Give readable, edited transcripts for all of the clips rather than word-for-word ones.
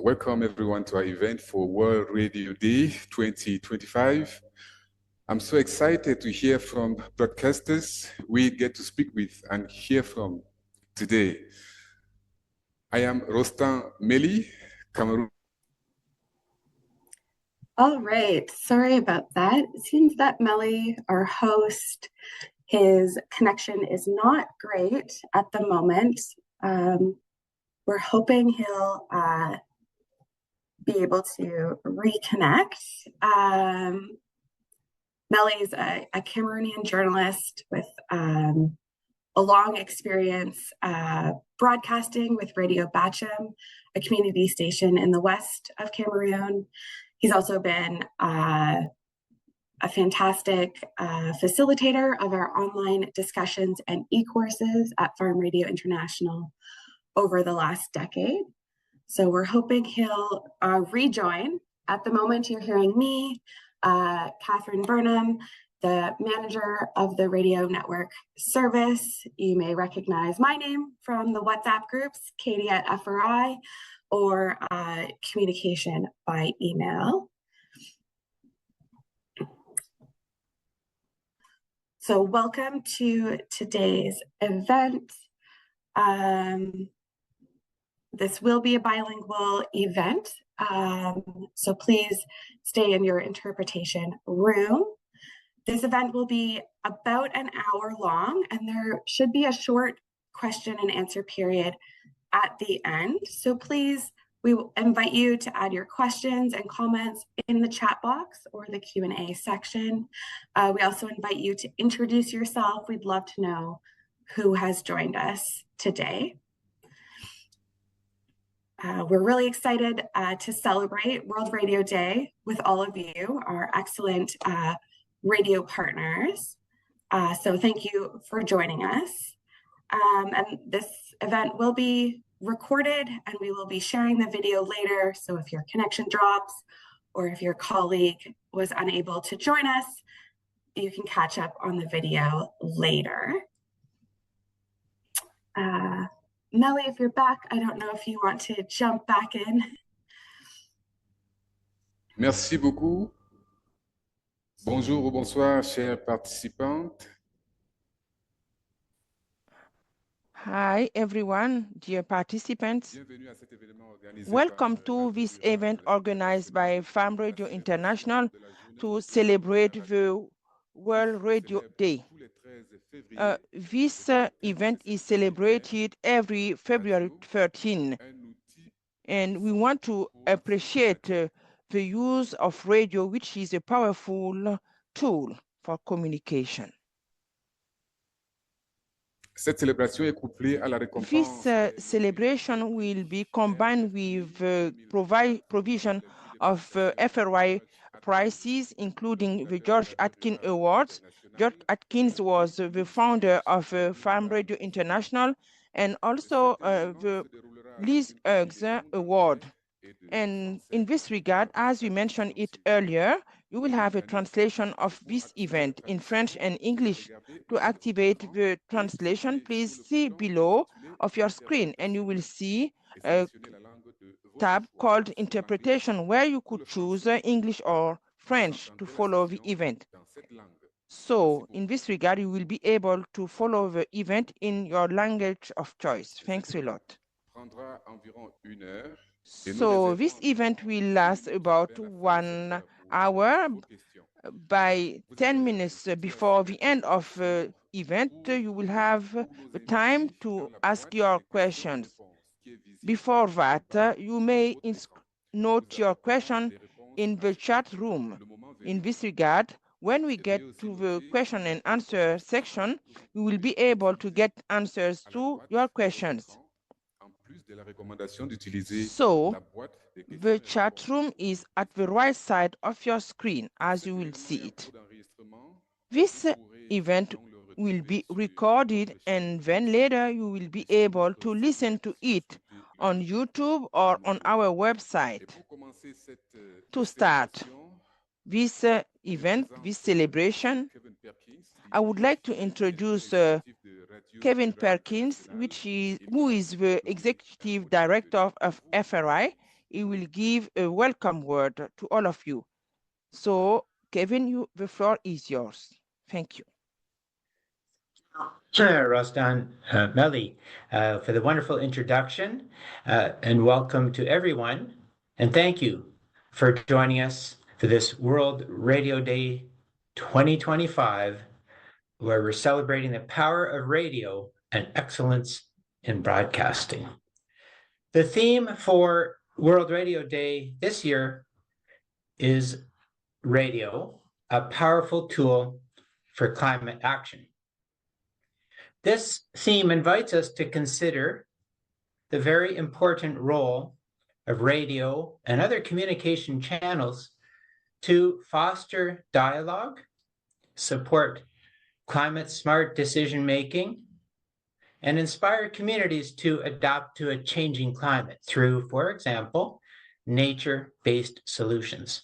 Welcome everyone to our event for World Radio Day 2025. I'm so excited to hear from broadcasters we get to speak with and hear from today. I am Rostan Meli, Cameroon. All right, sorry about that. It seems that Meli, our host, his connection is not great at the moment. We're hoping he'll be able to reconnect. Meli is a Cameroonian journalist with a long experience broadcasting with Radio Bachem, a community station in the west of Cameroon. He's also been a fantastic facilitator of our online discussions and e-courses at Farm Radio International over the last decade. So we're hoping he'll rejoin. At the moment, you're hearing me, Catherine Burnham, the manager of the radio network service. You may recognize my name from the WhatsApp groups, Katie at FRI, or communication by email. So welcome to today's event. This will be a bilingual event, so please stay in your interpretation room. This event will be about an hour long, and there should be a short question and answer period at the end. So please, we will invite you to add your questions and comments in the chat box or the Q&A section. We also invite you to introduce yourself. We'd love to know who has joined us today. We're really excited to celebrate World Radio Day with all of you, our excellent radio partners. So thank you for joining us. And this event will be recorded and we will be sharing the video later. So if your connection drops or if your colleague was unable to join us, you can catch up on the video later. Meli, if you're back, I don't know if you want to jump back in. Merci beaucoup. Bonjour ou bonsoir, chers participants. Hi, everyone, dear participants. Welcome to this event organized by Farm Radio International to celebrate the World Radio Day. This event is celebrated every February 13, and we want to appreciate the use of radio, which is a powerful tool for communication. Cette célébration est couplée à la récompense. This celebration will be combined with provision of FRI prizes, including the George Atkins Awards. George Atkins was the founder of Farm Radio International, and also the Liz Hughes Award. And in this regard, as we mentioned it earlier, you will have a translation of this event in French and English. To activate the translation, please see below of your screen, and you will see a tab called Interpretation, where you could choose English or French to follow the event. So in this regard, you will be able to follow the event in your language of choice. Thanks a lot. So this event will last about 1 hour. By 10 minutes before the end of the event, you will have the time to ask your questions. Before that, you may note your question in the chat room. In this regard, when we get to the question and answer section, we will be able to get answers to your questions. So, the chat room is at the right side of your screen, as you will see it. This event will be recorded, and then later you will be able to listen to it on YouTube or on our website. To start this event, this celebration, I would like to introduce Kevin Perkins, who is the Executive Director of FRI. he will give a welcome word to all of you. So, Kevin, the floor is yours. Thank you. Sure, Rostan, Melly, for the wonderful introduction, and welcome to everyone. And thank you for joining us for this World Radio Day 2025, where we're celebrating the power of radio and excellence in broadcasting. The theme for World Radio Day this year is radio, a powerful tool for climate action. This theme invites us to consider the very important role of radio and other communication channels to foster dialogue, support climate-smart decision-making, and inspire communities to adapt to a changing climate through, for example, nature-based solutions.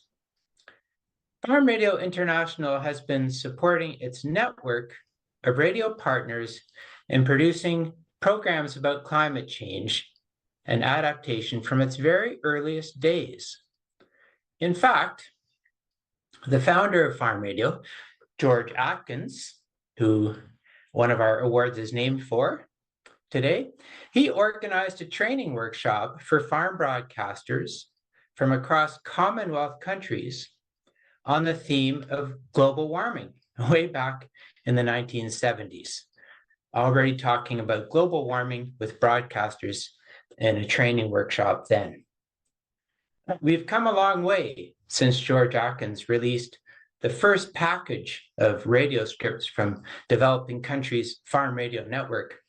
Farm Radio International has been supporting its network of radio partners in producing programs about climate change and adaptation from its very earliest days. In fact, the founder of Farm Radio, George Atkins, who one of our awards is named for today, he organized a training workshop for farm broadcasters from across Commonwealth countries on the theme of global warming way back in the 1970s, already talking about global warming with broadcasters in a training workshop then. We've come a long way since George Atkins released the first package of radio scripts from developing countries' farm radio network.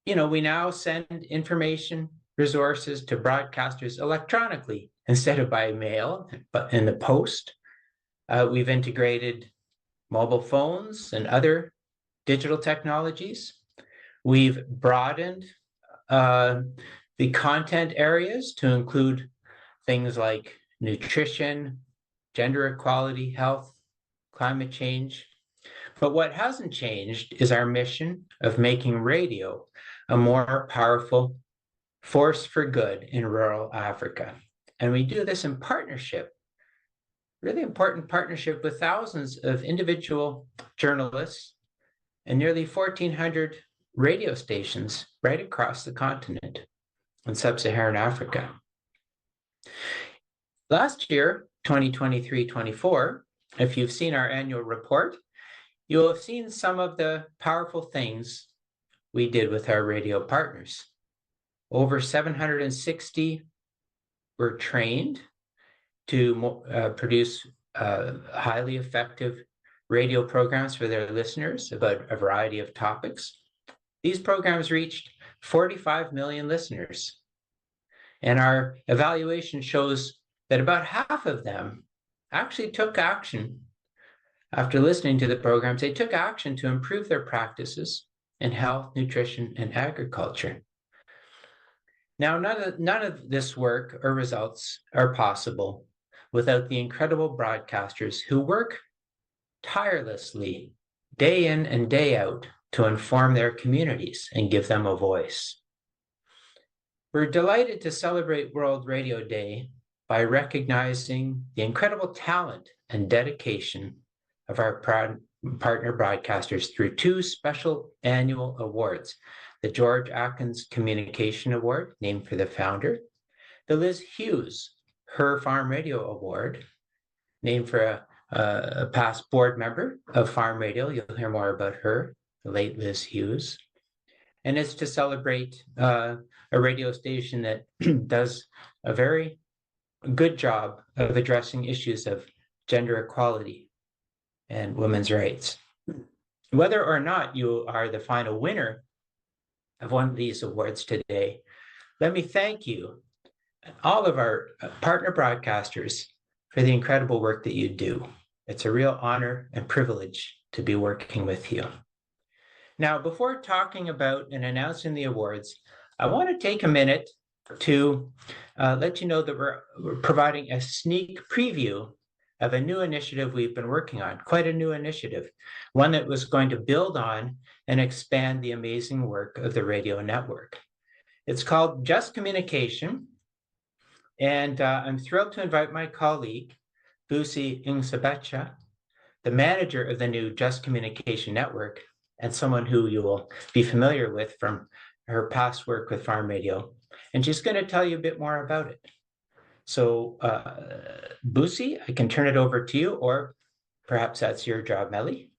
We now send information resources to broadcasters electronically instead of by mail, but in the post. We've integrated mobile phones and other digital technologies. We've broadened the content areas to include things like nutrition, gender equality, health, climate change. But what hasn't changed is our mission of making radio a more powerful force for good in rural Africa. And we do this in partnership, really important partnership with thousands of individual journalists and nearly 1,400 radio stations right across the continent in sub-Saharan Africa. Last year, 2023-24, if you've seen our annual report, you'll have seen some of the powerful things we did with our radio partners. Over 760 were trained to produce highly effective radio programs for their listeners about a variety of topics. These programs reached 45 million listeners. And our evaluation shows that about half of them actually took action. After listening to the programs, they took action to improve their practices in health, nutrition, and agriculture. Now, none of this work or results are possible without the incredible broadcasters who work tirelessly, day in and day out, to inform their communities and give them a voice. We're delighted to celebrate World Radio Day by recognizing the incredible talent and dedication of our partner broadcasters through two special annual awards: the George Atkins Communication Award, named for the founder, the Liz Hughes Her Farm Radio Award, named for a past board member of Farm Radio. You'll hear more about her, the late Liz Hughes. And it's to celebrate a radio station that does a very good job of addressing issues of gender equality and women's rights. Whether or not you are the final winner of one of these awards today, let me thank you, all of our partner broadcasters, for the incredible work that you do. It's a real honor and privilege to be working with you. Now, before talking about and announcing the awards, I want to take a minute to let you know that we're providing a sneak preview of a new initiative we've been working on, quite a new initiative, one that was going to build on and expand the amazing work of the radio network. It's called Just Communication, And I'm thrilled to invite my colleague, Busi Ngsabecha, the manager of the new Just Communication Network, and someone who you will be familiar with from her past work with Farm Radio. And she's going to tell you a bit more about it. So, Busi, I can turn it over to you, or perhaps that's your job, Melly.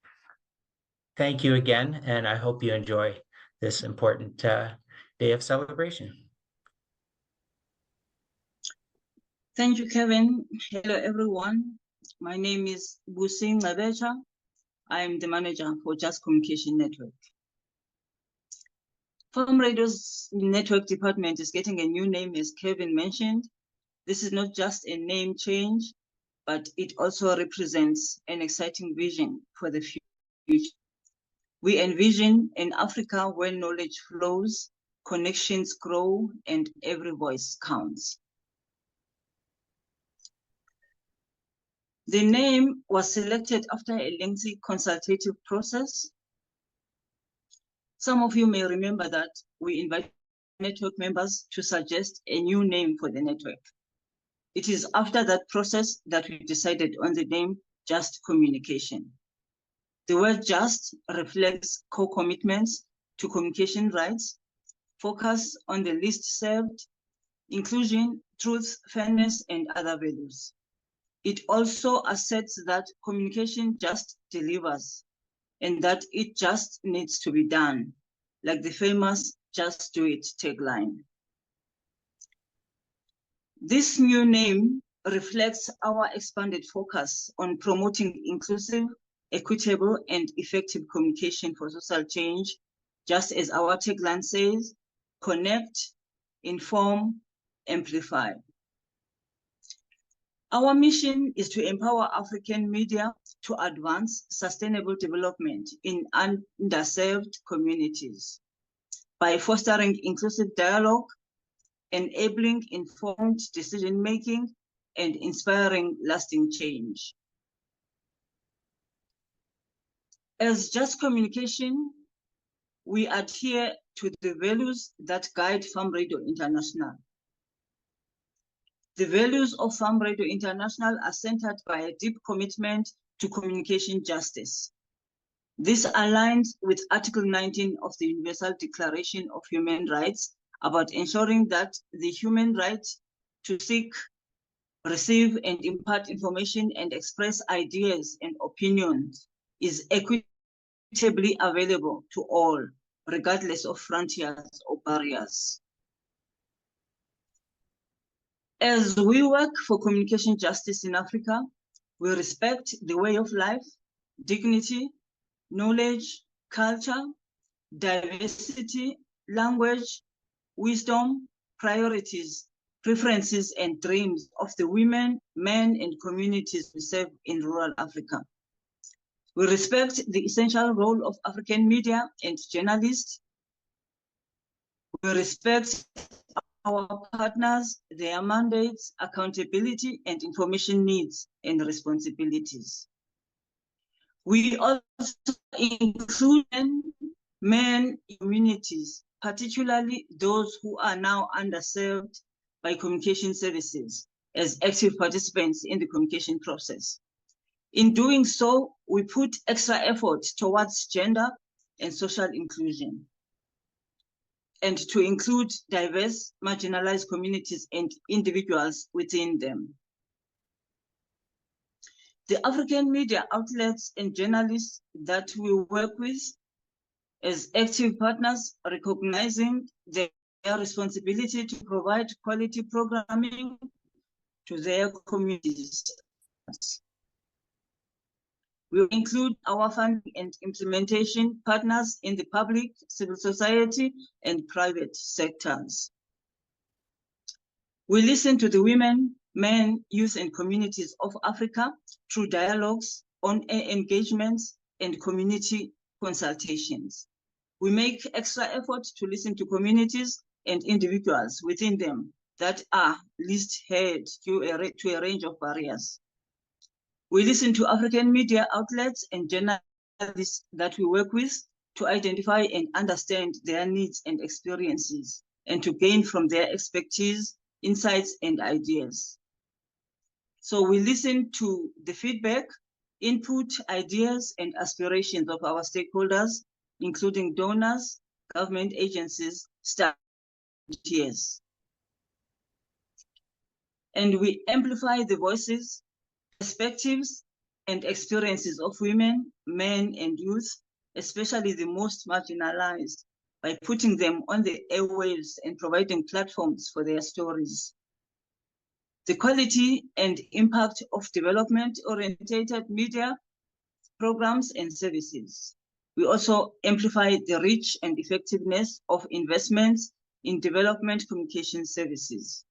Thank you again, and I hope you enjoy this important day of celebration. Thank you, Kevin. Hello, everyone. My name is Busi Ngsabecha. I'm the manager for Just Communication Network. Farm Radio's network department is getting a new name, as Kevin mentioned. This is not just a name change, but it also represents an exciting vision for the future. We envision an Africa where knowledge flows, connections grow, and every voice counts. The name was selected after a lengthy consultative process. Some of you may remember that we invited network members to suggest a new name for the network. It is after that process that we decided on the name Just Communication. The word just reflects core commitments to communication rights, focus on the least served, inclusion, truth, fairness, and other values. It also asserts that communication just delivers and that it just needs to be done, like the famous "Just Do It" tagline. This new name reflects our expanded focus on promoting inclusive, equitable, and effective communication for social change, just as our tagline says: connect, inform, amplify. Our mission is to empower African media to advance sustainable development in underserved communities by fostering inclusive dialogue, enabling informed decision-making, and inspiring lasting change. As Just Communication, we adhere to the values that guide Farm Radio International. The values of Farm Radio International are centered by a deep commitment to communication justice. This aligns with Article 19 of the Universal Declaration of Human Rights about ensuring that the human right to seek, receive, and impart information and express ideas and opinions is equitably available to all, regardless of frontiers or barriers. As we work for communication justice in Africa, we respect the way of life, dignity, knowledge, culture, diversity, language, wisdom, priorities, preferences, and dreams of the women, men, and communities we serve in rural Africa. We respect the essential role of African media and journalists. We respect our partners, their mandates, accountability, and information needs and responsibilities. We also include men communities, particularly those who are now underserved by communication services, as active participants in the communication process. In doing so, we put extra effort towards gender and social inclusion, and to include diverse, marginalized communities and individuals within them. The African media outlets and journalists that we work with as active partners, recognizing their responsibility to provide quality programming to their communities. We include our funding and implementation partners in the public, civil society, and private sectors. We listen to the women, men, youth, and communities of Africa through dialogues, on-air engagements, and community consultations. We make extra effort to listen to communities and individuals within them that are least heard to a range of barriers. We listen to African media outlets and journalists that we work with to identify and understand their needs and experiences, and to gain from their expertise, insights, and ideas. So we listen to the feedback, input, ideas, and aspirations of our stakeholders, including donors, government agencies, staff, and peers. And we amplify the voices, perspectives, and experiences of women, men, and youth, especially the most marginalized, by putting them on the airwaves and providing platforms for their stories. The quality and impact of development-oriented media programs and services. We also amplify the reach and effectiveness of investments in development communication services.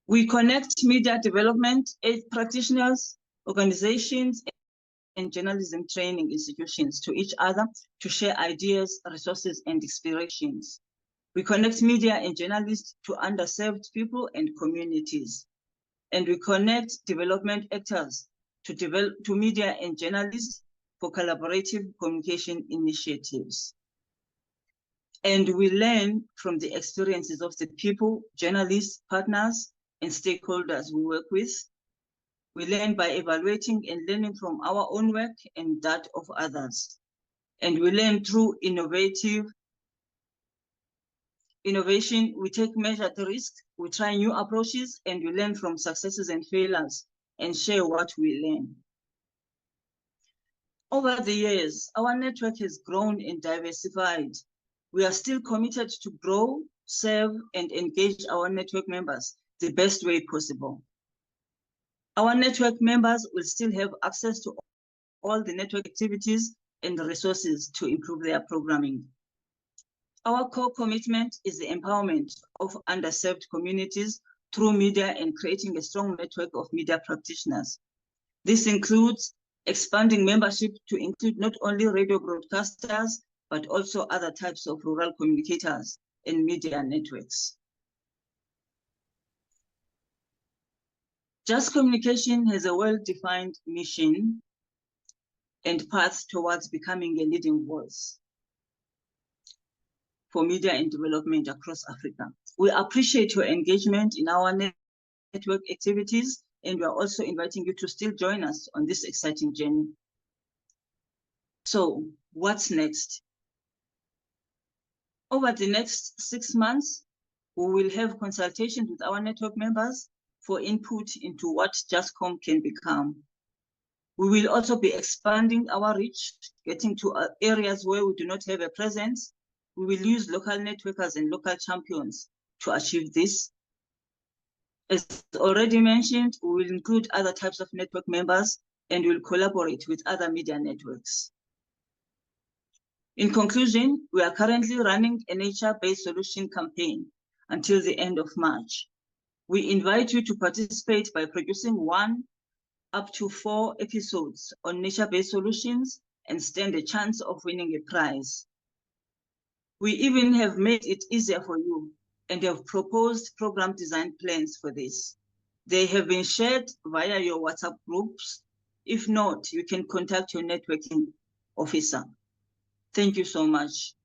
We connect media development practitioners, organizations, and journalism training institutions to each other to share ideas, resources, and inspirations. We connect media and journalists to underserved people and communities. And we connect development actors to media and journalists for collaborative communication initiatives. And we learn from the experiences of the people, journalists, partners, and stakeholders we work with. We learn by evaluating and learning from our own work and that of others. And we learn through innovation. We take measured risk, we try new approaches, and we learn from successes and failures and share what we learn. Over the years, our network has grown and diversified. We are still committed to grow, serve, and engage our network members the best way possible. Our network members will still have access to all the network activities and resources to improve their programming. Our core commitment is the empowerment of underserved communities through media and creating a strong network of media practitioners. This includes expanding membership to include not only radio broadcasters, but also other types of rural communicators and media networks. Just Communication has a well-defined mission and path towards becoming a leading voice for media and development across Africa. We appreciate your engagement in our network activities, and we are also inviting you to still join us on this exciting journey. So, what's next? Over the next 6 months, we will have consultations with our network members for input into what JustCom can become. We will also be expanding our reach, getting to areas where we do not have a presence. We will use local networkers and local champions to achieve this. As already mentioned, we will include other types of network members and will collaborate with other media networks. In conclusion, we are currently running a nature-based solution campaign until the end of March. We invite you to participate by producing 1 up to 4 episodes on nature-based solutions and stand a chance of winning a prize. We even have made it easier for you and have proposed program design plans for this. They have been shared via your WhatsApp groups. If not, you can contact your networking officer. Thank you so much.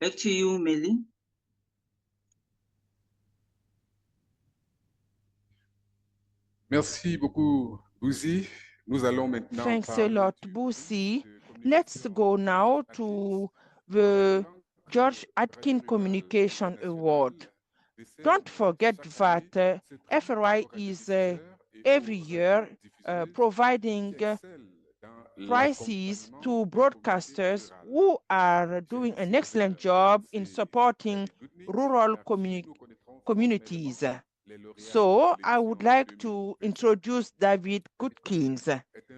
Back to you, Melly. Merci beaucoup, Bouzi. Nous allons maintenant Thanks a lot, Busi. Let's go now to the George Atkins Communication Award. Don't forget that FRI is every year providing prizes to broadcasters who are doing an excellent job in supporting rural communities. So I would like to introduce David Goodkins.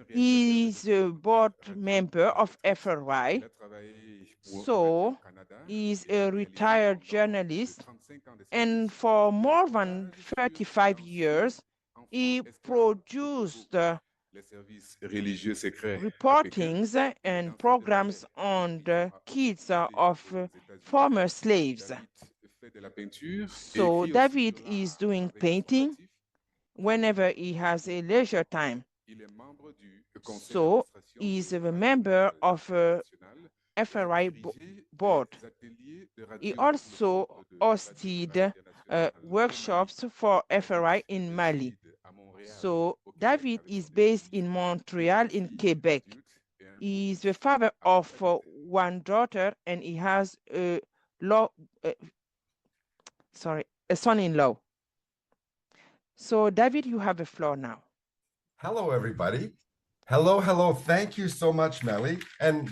He is a board member of FRI. So he is a retired journalist, and for more than 35 years, he produced reportings and programs on the kids of former slaves. So David is doing painting whenever he has a leisure time. So he is a member of FRI board. He also hosted workshops for FRI in Mali. So David is based in Montreal in Quebec. He's the father of one daughter, and he has a son-in-law. So David, you have the floor now. Hello, everybody. Hello, hello. Thank you so much, Melly. And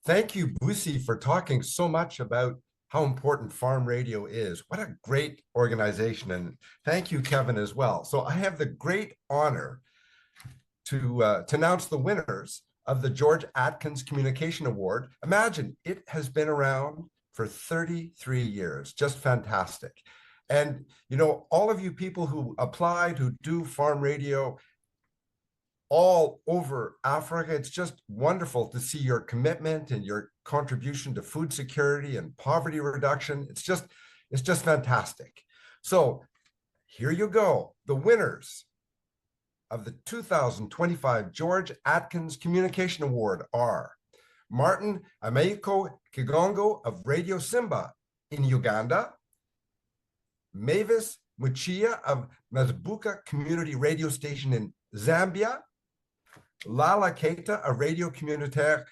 thank you, Busi, for talking so much about how important farm radio is. What a great organization. And thank you, Kevin, as well. So I have the great honor to announce the winners of the George Atkins Communication Award. Imagine, it has been around for 33 years. Just fantastic. And, you know, all of you people who applied, who do farm radio all over Africa, it's just wonderful to see your commitment and your contribution to food security and poverty reduction. It's just fantastic. So here you go. The winners of the 2025 George Atkins Communication Award are Martin Ameiko Kigongo of Radio Simba in Uganda, Mavis Muchia of Mazbuka Community Radio Station in Zambia, Lala Keita of Radio Communautaire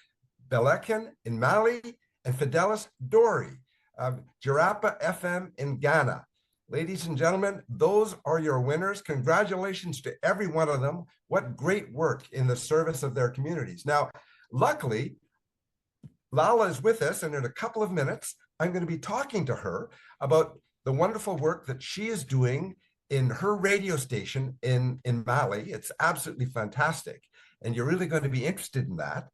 Beleken in Mali, and Fidelis Dori of Jirapa FM in Ghana. Ladies and gentlemen, those are your winners. Congratulations to every one of them. What great work in the service of their communities. Now, luckily, Lala is with us, and in a couple of minutes, I'm going to be talking to her about the wonderful work that she is doing in her radio station in Mali. It's absolutely fantastic, and you're really going to be interested in that.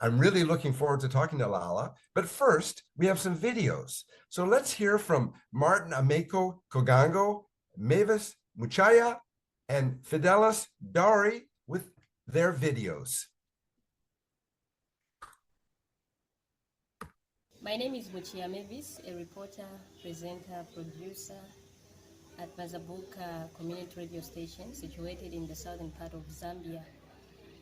I'm really looking forward to talking to Lala. But first, we have some videos. So let's hear from Martin Ameiko Kogango, Mavis Muchaya, and Fidelis Dari with their videos. My name is Muchia Mavis, a reporter, presenter, producer at Mazabuka Community Radio Station, situated in the southern part of Zambia.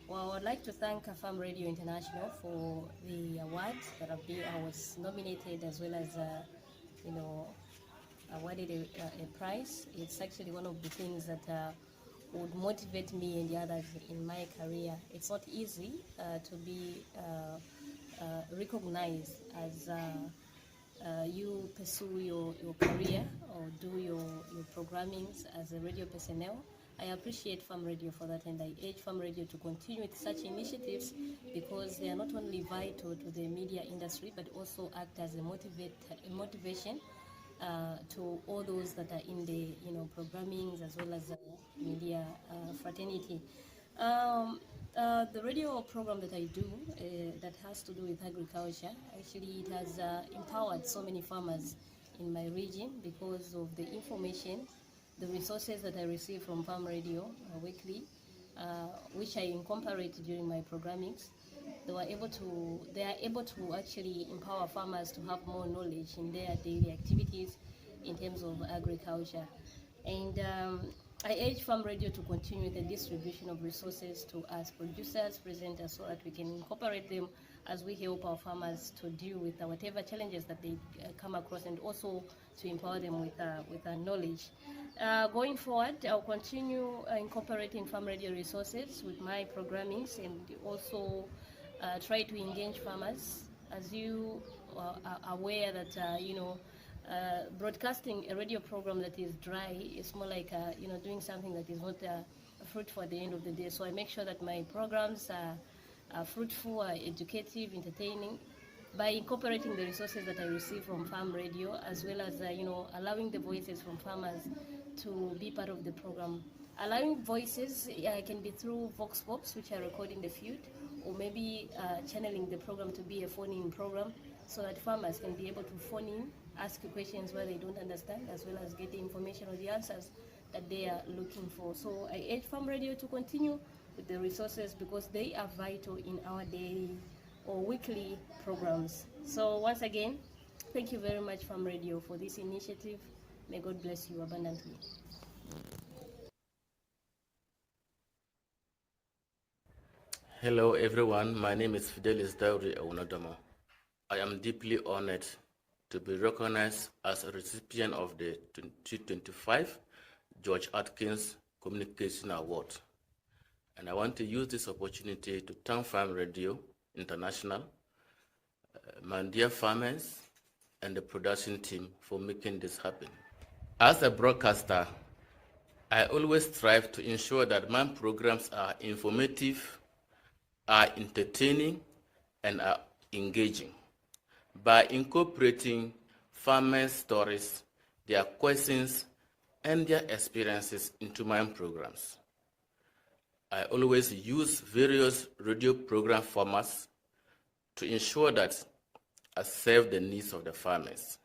Well, I'd like to thank Farm Radio International for the award that I was nominated, as well as, awarded a prize. It's actually one of the things that would motivate me and the others in my career. It's not easy to be recognized as you pursue your career or do your programmings as a radio personnel. I appreciate Farm Radio for that, and I urge Farm Radio to continue with such initiatives, because they are not only vital to the media industry but also act as a motivation to all those that are in the programmings as well as media fraternity. The radio program that I do that has to do with agriculture, actually it has empowered so many farmers in my region because of the information, the resources that I receive from Farm Radio weekly, which I incorporate during my programmings. They are able to actually empower farmers to have more knowledge in their daily activities in terms of agriculture. And I urge Farm Radio to continue the distribution of resources to us producers, presenters, so that we can incorporate them as we help our farmers to deal with whatever challenges that they come across, and also to empower them with knowledge. Going forward, I'll continue incorporating Farm Radio resources with my programmings, and also try to engage farmers. As you are aware that broadcasting a radio program that is dry is more like doing something that is not fruitful at the end of the day. So I make sure that my programs are fruitful, are educative, entertaining, by incorporating the resources that I receive from Farm Radio, as well as allowing the voices from farmers to be part of the program. Allowing voices can be through vox pops, which I record in the field, or maybe channeling the program to be a phone-in program, so that farmers can be able to phone in, ask questions where they don't understand, as well as get the information or the answers that they are looking for. So I urge Farm Radio to continue with the resources, because they are vital in our daily or weekly programs. So once again, thank you very much, Farm Radio, for this initiative. May God bless you abundantly. Hello everyone, my name is Fidelis Dauri Awunadomo. I am deeply honored to be recognized as a recipient of the 2025 George Atkins Communication Award. And I want to use this opportunity to thank Farm Radio International, my dear farmers, and the production team for making this happen. As a broadcaster, I always strive to ensure that my programs are informative, are entertaining, and are engaging. By incorporating farmers' stories, their questions, and their experiences into my programs, I always use various radio program formats to ensure that I serve the needs of the farmers.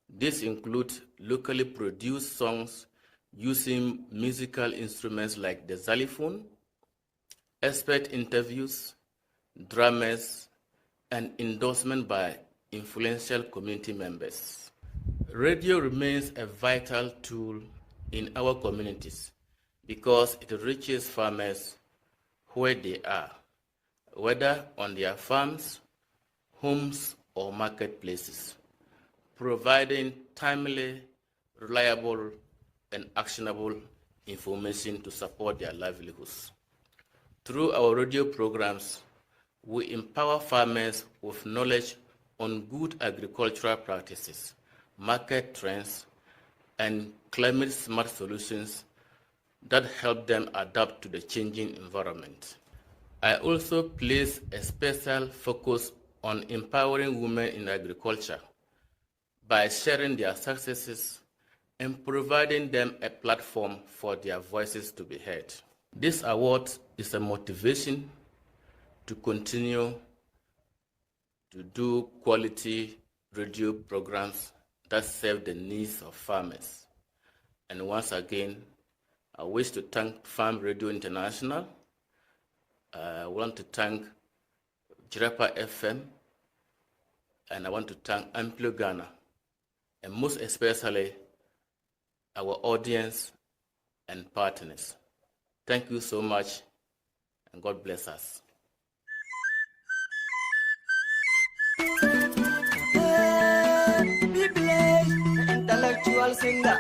This includes locally produced songs using musical instruments like the xylophone, expert interviews, drummers, and endorsement by influential community members. Radio remains a vital tool in our communities because it reaches farmers where they are, whether on their farms, homes, or marketplaces, providing timely, reliable, and actionable information to support their livelihoods. Through our radio programs, we empower farmers with knowledge on good agricultural practices, market trends, and climate-smart solutions that help them adapt to the changing environment. I also place a special focus on empowering women in agriculture by sharing their successes and providing them a platform for their voices to be heard. This award is a motivation to continue to do quality radio programs that serve the needs of farmers. And once again, I wish to thank Farm Radio International. I want to thank Jirapa FM, and I want to thank Amplo Ghana, and most especially our audience and partners. Thank you so much, and God bless us. Be blessed, intellectual singer.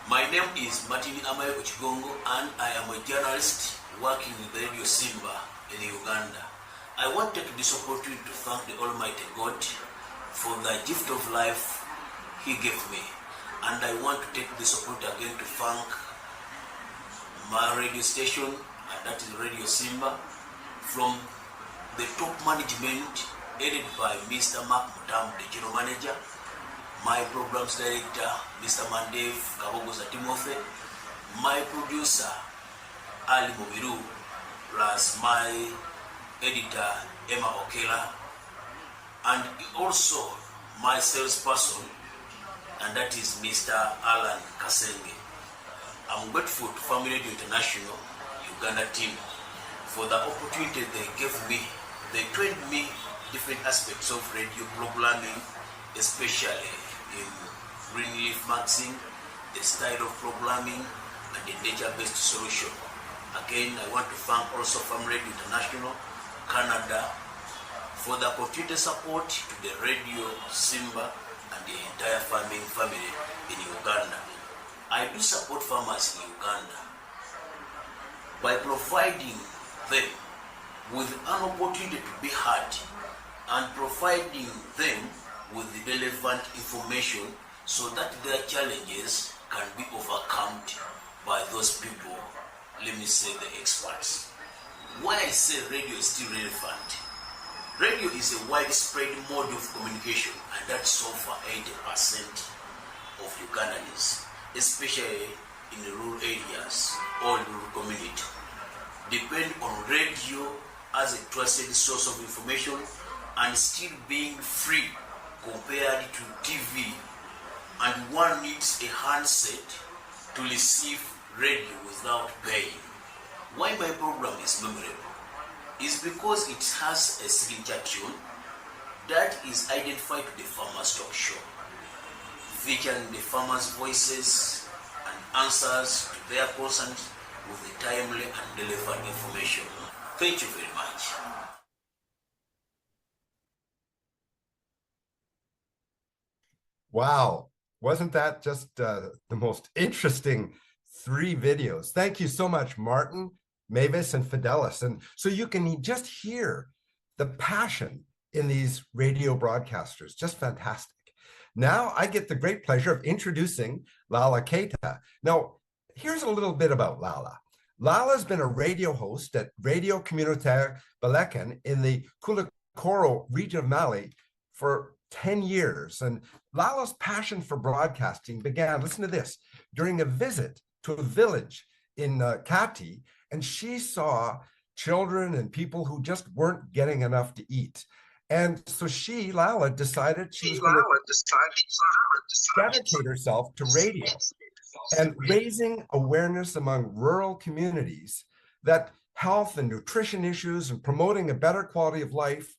My name is Martin Amayo Uchigongo, and I am a journalist working with Radio Simba in Uganda. I want to take this opportunity to thank the Almighty God for the gift of life He gave me. And I want to take this opportunity again to thank my radio station, and that is Radio Simba, from the top management headed by Mr. Mark Mutam, the general manager, my programs director, Mr. Mandev Kabogoza Timothy, my producer, Ali Mobiru, plus my editor, Emma Okela, and also my salesperson, and that is Mr. Alan Kasenge. I'm grateful to Family Radio International, Uganda team, for the opportunity they gave me. They trained me different aspects of radio programming, especially in green leaf maxing, the style of programming, and the nature-based solution. Again, I want to thank also Family Radio International, Canada, for the opportunity support to the Radio Simba and the entire farming family in Uganda. I do support farmers in Uganda by providing them with an opportunity to be heard and providing them with the relevant information so that their challenges can be overcome by those people, let me say the experts. Why I say radio is still relevant? Radio is a widespread mode of communication, and that's over 80% of Ugandans, especially in the rural areas or rural community, depend on radio as a trusted source of information and still being free compared to TV, and one needs a handset to receive radio without paying. Why my program is memorable is because it has a signature tune that is identified to the Farmers Talk Show, featuring the farmers' voices and answers to their concerns with the timely and relevant information. Thank you very much. Wow, wasn't that just the most interesting 3 videos? Thank you so much, Martin, Mavis, and Fidelis. And so you can just hear the passion in these radio broadcasters, just fantastic. Now I get the great pleasure of introducing Lala Keita. Now, here's a little bit about Lala. Lala's been a radio host at Radio Communautaire Balekan in the Koulikoro region of Mali for 10 years. And Lala's passion for broadcasting began, listen to this, during a visit to a village in Kati, and she saw children and people who just weren't getting enough to eat. And so Lala, decided she was going to dedicate herself to radio and raising awareness among rural communities that health and nutrition issues and promoting a better quality of life,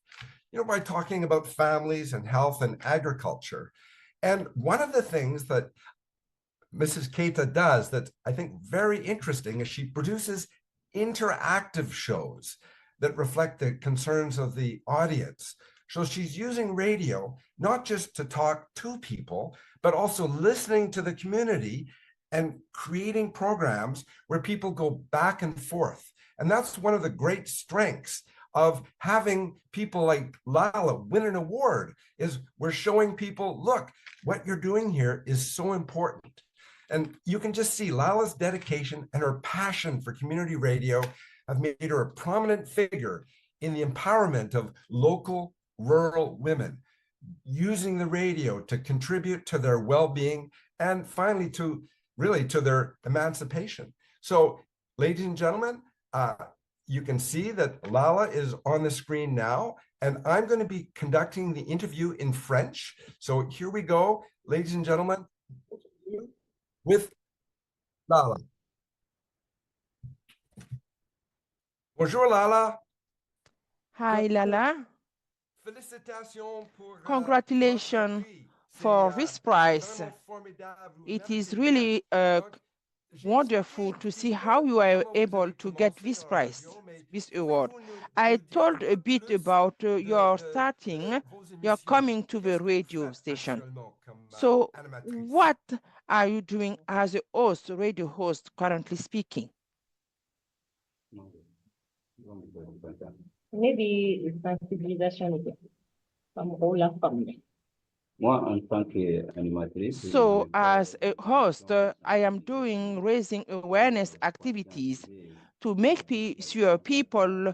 by talking about families and health and agriculture. And one of the things that Mrs. Keita does that I think very interesting is she produces interactive shows that reflect the concerns of the audience. So she's using radio, not just to talk to people, but also listening to the community and creating programs where people go back and forth. And that's one of the great strengths of having people like Lala win an award, is we're showing people, look, what you're doing here is so important. And you can just see Lala's dedication and her passion for community radio have made her a prominent figure in the empowerment of local rural women, using the radio to contribute to their well-being and finally to their emancipation. So, ladies and gentlemen, you can see that Lala is on the screen now, and I'm going to be conducting the interview in French. So here we go, ladies and gentlemen, with Lala. Bonjour, Lala. Hi, Lala. Congratulations for this prize. It is really wonderful to see how you are able to get this prize, this award. I told a bit about your starting, your coming to the radio station. So what are you doing as a host, radio host, currently speaking? Maybe sensibilisation comme rôle la famille. So as a host, I am doing raising awareness activities to make sure people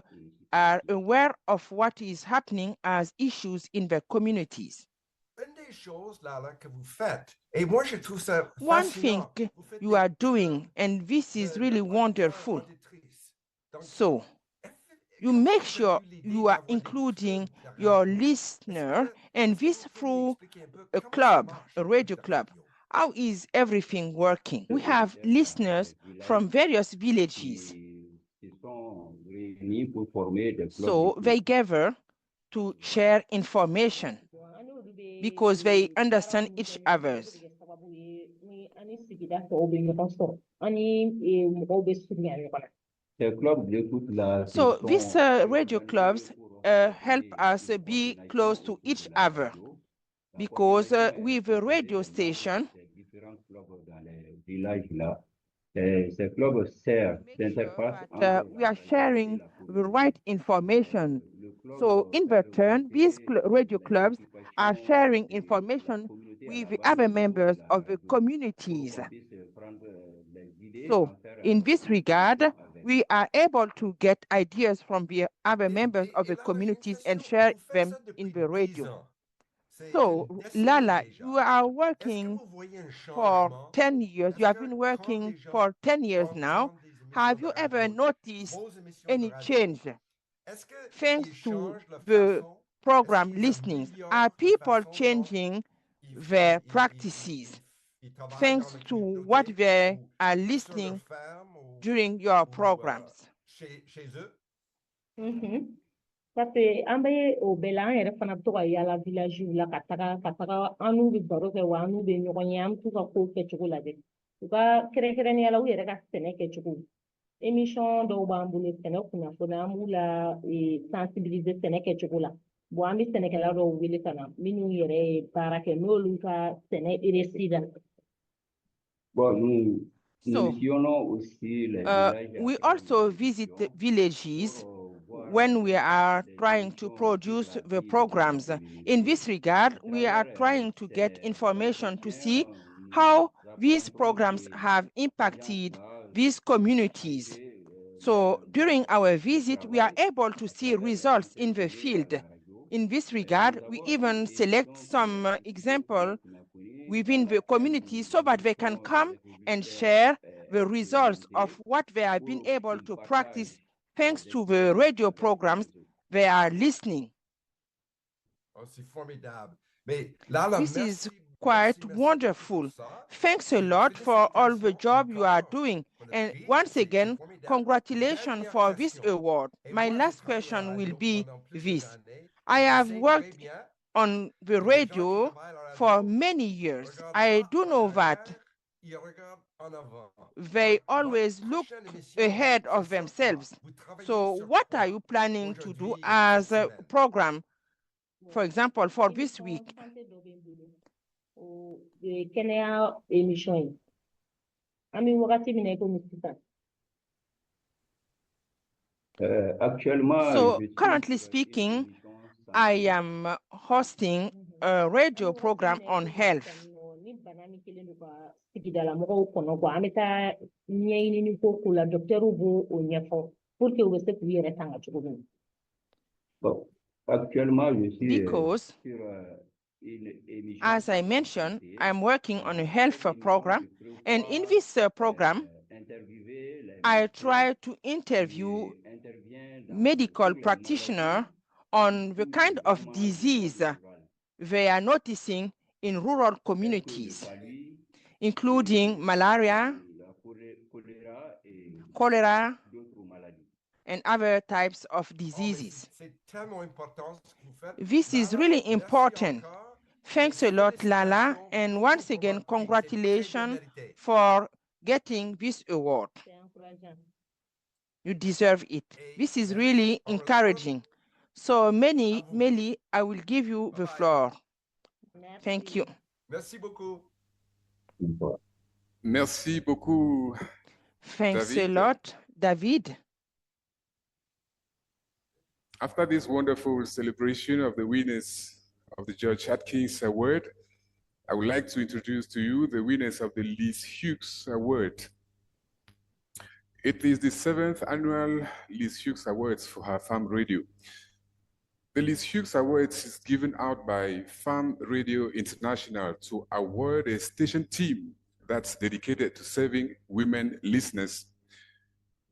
are aware of what is happening as issues in their communities. One thing you are doing, and this is really wonderful, so you make sure you are including your listener, and this through a club, a radio club. How is everything working? We have listeners from various villages. So they gather to share information because they understand each other's. So these radio clubs help us be close to each other, because with a radio station, we are sharing the right information. So in return, these radio clubs are sharing information with the other members of the communities. So in this regard, we are able to get ideas from the other members of the communities and share them in the radio. So, Lala, you are working for 10 years. You have been working for 10 years now. Have you ever noticed any change thanks to the program listening? Are people changing their practices thanks to what they are listening during your programs? Parce que an bɛ o bɛɛ la an yɛrɛ fana bɛ to ka yala village la ka taga an n'u bɛ baro kɛ wa an n'u bɛ ɲɔgɔn ye an bɛ to ka kow kɛcogo lajɛ Uka kere ni ala uyere ka sene ke chuku. Émission dɔw b'an bolo sɛnɛ kunnafoni an b'u la sensibiliser sɛnɛ kɛcogo la bon an bɛ sɛnɛkɛla dɔw wele ka na minnu yɛrɛ ye baara kɛ n'olu ka sɛnɛ réussi la. So, we also visit villages when we are trying to produce the programs. In this regard, we are trying to get information to see how these programs have impacted these communities. So during our visit, we are able to see results in the field. In this regard, we even select some example within the community so that they can come and share the results of what they have been able to practice thanks to the radio programs they are listening. This is quite wonderful. Thanks a lot for all the job you are doing. And once again, congratulations for this award. My last question will be this. I have worked on the radio for many years. I do know that they always look ahead of themselves. So what are you planning to do as a program, for example, for this week? Kenya émission. Ami wakati mina iko msita. So currently speaking, I am hosting a radio program on health. Because, as I mentioned, I'm working on a health program, and in this program, I try to interview medical practitioners on the kind of disease they are noticing in rural communities, including malaria, cholera, and other types of diseases. This is really important. Thanks a lot, Lala, and once again, congratulations for getting this award. You deserve it. This is really encouraging. So, Meli, I will give you the floor. Thank you. Merci beaucoup. Merci beaucoup. Thanks David. a lot, David. After this wonderful celebration of the winners of the George Atkins Award, I would like to introduce to you the winners of the Liz Hughes Award. It is the 7th annual Liz Hughes Awards for her farm radio. The Liz Hughes Awards is given out by Farm Radio International to award a station team that's dedicated to serving women listeners.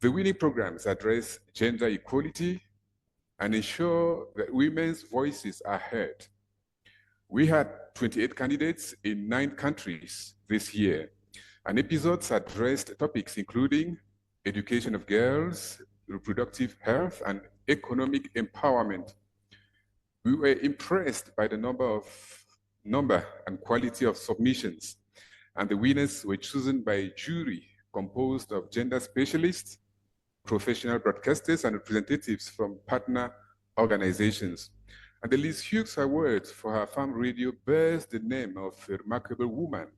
The winning programs address gender equality and ensure that women's voices are heard. We had 28 candidates in 9 countries this year, and episodes addressed topics including education of girls, reproductive health, and economic empowerment. We were impressed by the number and quality of submissions, and the winners were chosen by a jury composed of gender specialists, professional broadcasters, and representatives from partner organizations. And the Liz Hughes Award for her farm radio bears the name of a remarkable woman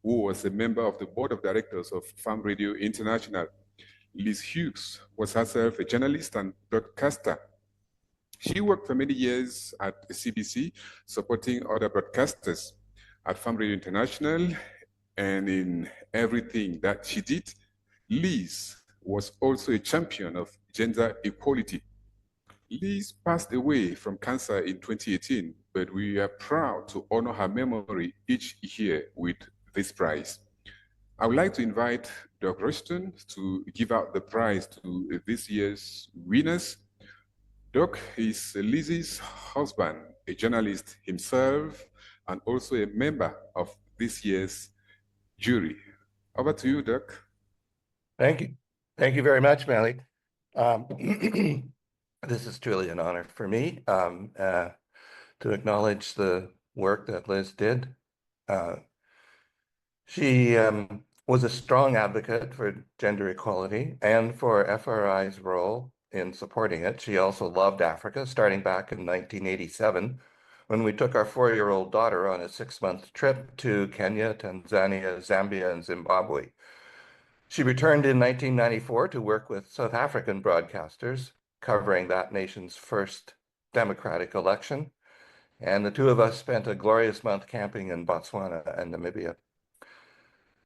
who was a member of the board of directors of Farm Radio International. Liz Hughes was herself a journalist and broadcaster. She worked for many years at CBC, supporting other broadcasters at Farm Radio International, and in everything that she did, Liz was also a champion of gender equality. Liz passed away from cancer in 2018, but we are proud to honor her memory each year with this prize. I would like to invite Doug Rushton to give out the prize to this year's winners. Doug is Liz's husband, a journalist himself, and also a member of this year's jury. Over to you, Doug. Thank you. Thank you very much, Malik. This is truly an honor for me to acknowledge the work that Liz did. She was a strong advocate for gender equality and for FRI's role in supporting it. She also loved Africa, starting back in 1987, when we took our 4-year-old daughter on a 6-month trip to Kenya, Tanzania, Zambia, and Zimbabwe. She returned in 1994 to work with South African broadcasters, covering that nation's first democratic election. And the two of us spent a glorious month camping in Botswana and Namibia.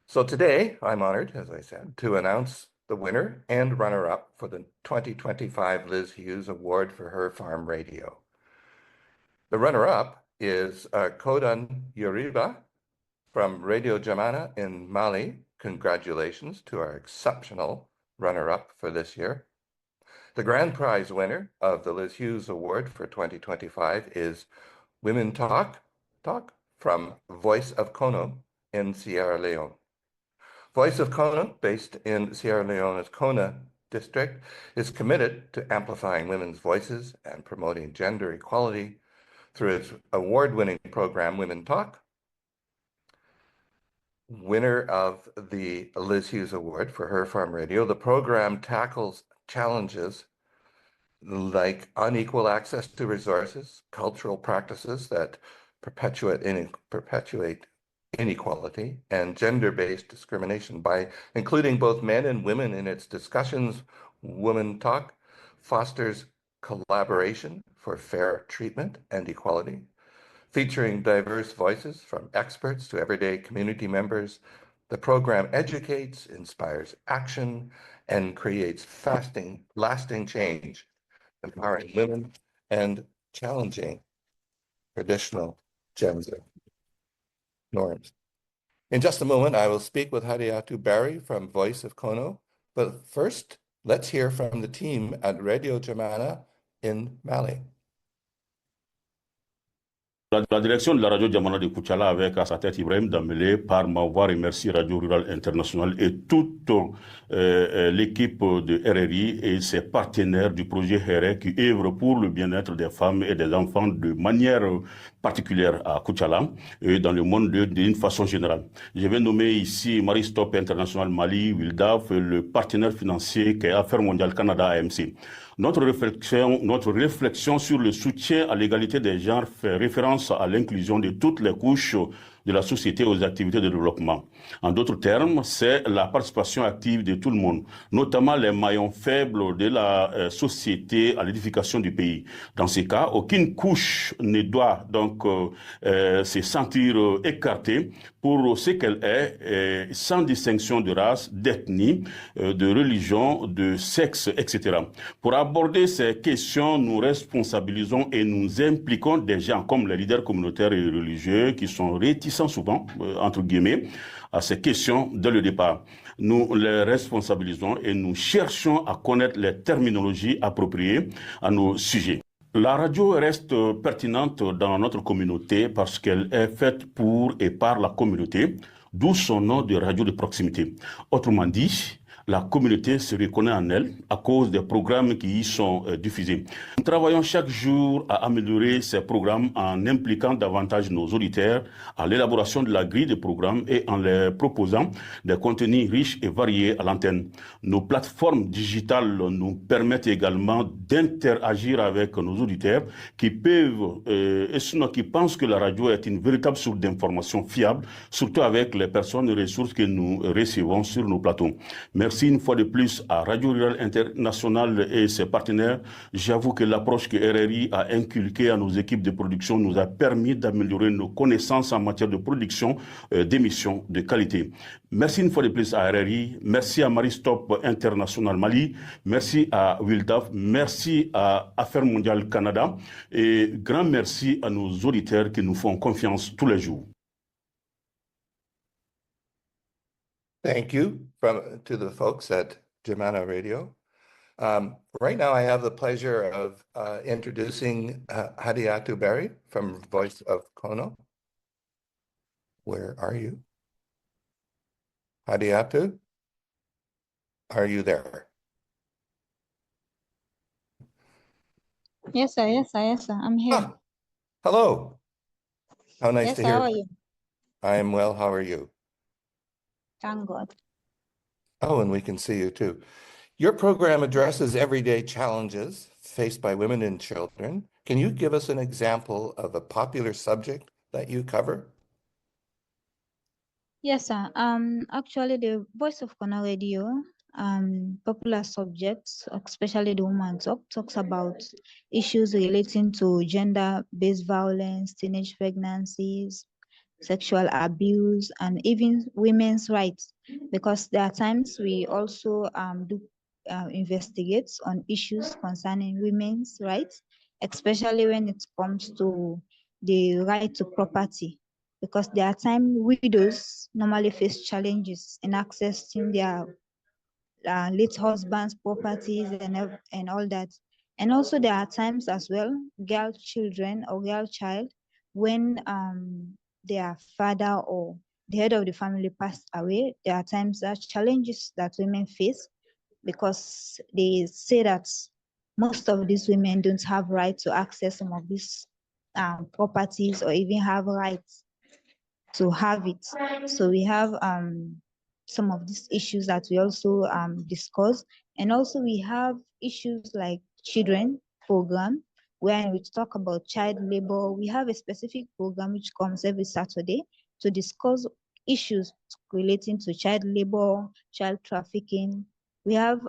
So today, I'm honored, as I said, to announce the winner and runner-up for the 2025 Liz Hughes Award for her farm radio. The runner-up is Kodan Yoriba from Radio Jamana in Mali. Congratulations to our exceptional runner-up for this year. The grand prize winner of the Liz Hughes Award for 2025 is Women Talk from Voice of Kono in Sierra Leone. Voice of Kono, based in Sierra Leone's Kona district, is committed to amplifying women's voices and promoting gender equality through its award-winning program, Women Talk. Winner of the Liz Hughes Award for her farm radio, the program tackles challenges like unequal access to resources, cultural practices that perpetuate inequality, and gender-based discrimination by including both men and women in its discussions. Women Talk fosters collaboration for fair treatment and equality, featuring diverse voices from experts to everyday community members. The program educates, inspires action, and creates lasting change, empowering women and challenging traditional gender norms. In just a moment, I will speak with Hadiatu Barry from Voice of Kono, but first, let's hear from the team at Radio Jamana in Mali. La direction de la radio Jamana de Kuchala avec à sa tête Ibrahim Dambélé par m'avoir remercié Radio Rural International et toute l'équipe de RRI et ses partenaires du projet RR qui œuvrent pour le bien-être des femmes et des enfants de manière particulière à Kuchala et dans le monde d'une façon générale. Je vais nommer ici Maristop International Mali, Wildaf, le partenaire financier qui est Affaires mondiales Canada AMC. Notre réflexion sur le soutien à l'égalité des genres fait référence à l'inclusion de toutes les couches de la société aux activités de développement. En d'autres termes, c'est la participation active de tout le monde, notamment les maillons faibles de la société à l'édification du pays. Dans ces cas, aucune couche ne doit donc se sentir écartée pour ce qu'elle est, sans distinction de race, d'ethnie, de religion, de sexe, etc. Pour aborder ces questions, nous responsabilisons et nous impliquons des gens comme les leaders communautaires et religieux qui sont réticents souvent, entre guillemets, à ces questions dès le départ. Nous les responsabilisons et nous cherchons à connaître les terminologies appropriées à nos sujets. La radio reste pertinente dans notre communauté parce qu'elle est faite pour et par la communauté, d'où son nom de radio de proximité. Autrement dit, la communauté se reconnaît en elle à cause des programmes qui y sont diffusés. Nous travaillons chaque jour à améliorer ces programmes en impliquant davantage nos auditeurs à l'élaboration de la grille des programmes et en les proposant des contenus riches et variés à l'antenne. Nos plateformes digitales nous permettent également d'interagir avec nos auditeurs qui peuvent et sinon qui pensent que la radio est une véritable source d'informations fiables, surtout avec les personnes et ressources que nous recevons sur nos plateaux. Merci une fois de plus à Radio Rural International et ses partenaires. J'avoue que l'approche que RRI a inculquée à nos équipes de production nous a permis d'améliorer nos connaissances en matière de production d'émissions de qualité. Merci une fois de plus à RRI, merci à Maristop International Mali, merci à Wildaf, merci à Affaires mondiales Canada et grand merci à nos auditeurs qui nous font confiance tous les jours. Thank you to the folks at Jamana Radio. Right now, I have the pleasure of introducing Hadiatu Barry from Voice of Kono. Where are you? Hadiatu, are you there? Yes, sir. I'm here. Ah, hello. How nice Yes, to sir. hear. How are you? I am well. How are you? Thank God. Oh, and we can see you too. Your program addresses everyday challenges faced by women and children. Can you give us an example of a popular subject that you cover? Yes, sir. Actually, the Voice of Kona Radio, popular subjects, especially the Woman Talk, talks about issues relating to gender-based violence, teenage pregnancies, sexual abuse, and even women's rights. Because there are times we also do investigates on issues concerning women's rights, especially when it comes to the right to property. Because there are times widows normally face challenges in accessing their late husband's properties and all that. And also there are times as well, girl children or girl child, when their father or the head of the family passed away, there are times that challenges that women face because they say that most of these women don't have right to access some of these properties or even have rights to have it. So we have some of these issues that we also discuss. And also we have issues like children program, where we talk about child labor. We have a specific program which comes every Saturday to discuss issues relating to child labor, child trafficking. We have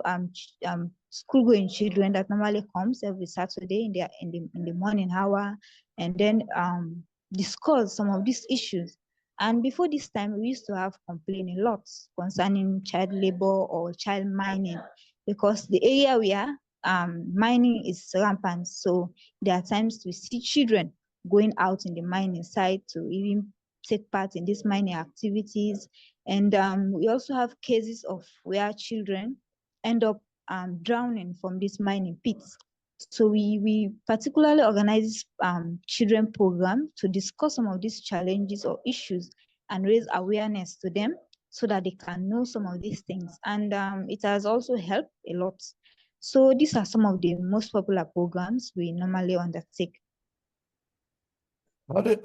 school-going children that normally comes every Saturday in the morning hour, and then discuss some of these issues. And before this time, we used to have complaint a lot concerning child labor or child mining, because the area we are, mining is rampant. So there are times we see children going out in the mining site to even take part in these mining activities. And we also have cases of where children end up drowning from these mining pits. So we particularly organize children program to discuss some of these challenges or issues and raise awareness to them so that they can know some of these things. And it has also helped a lot. So these are some of the most popular programs we normally undertake. How did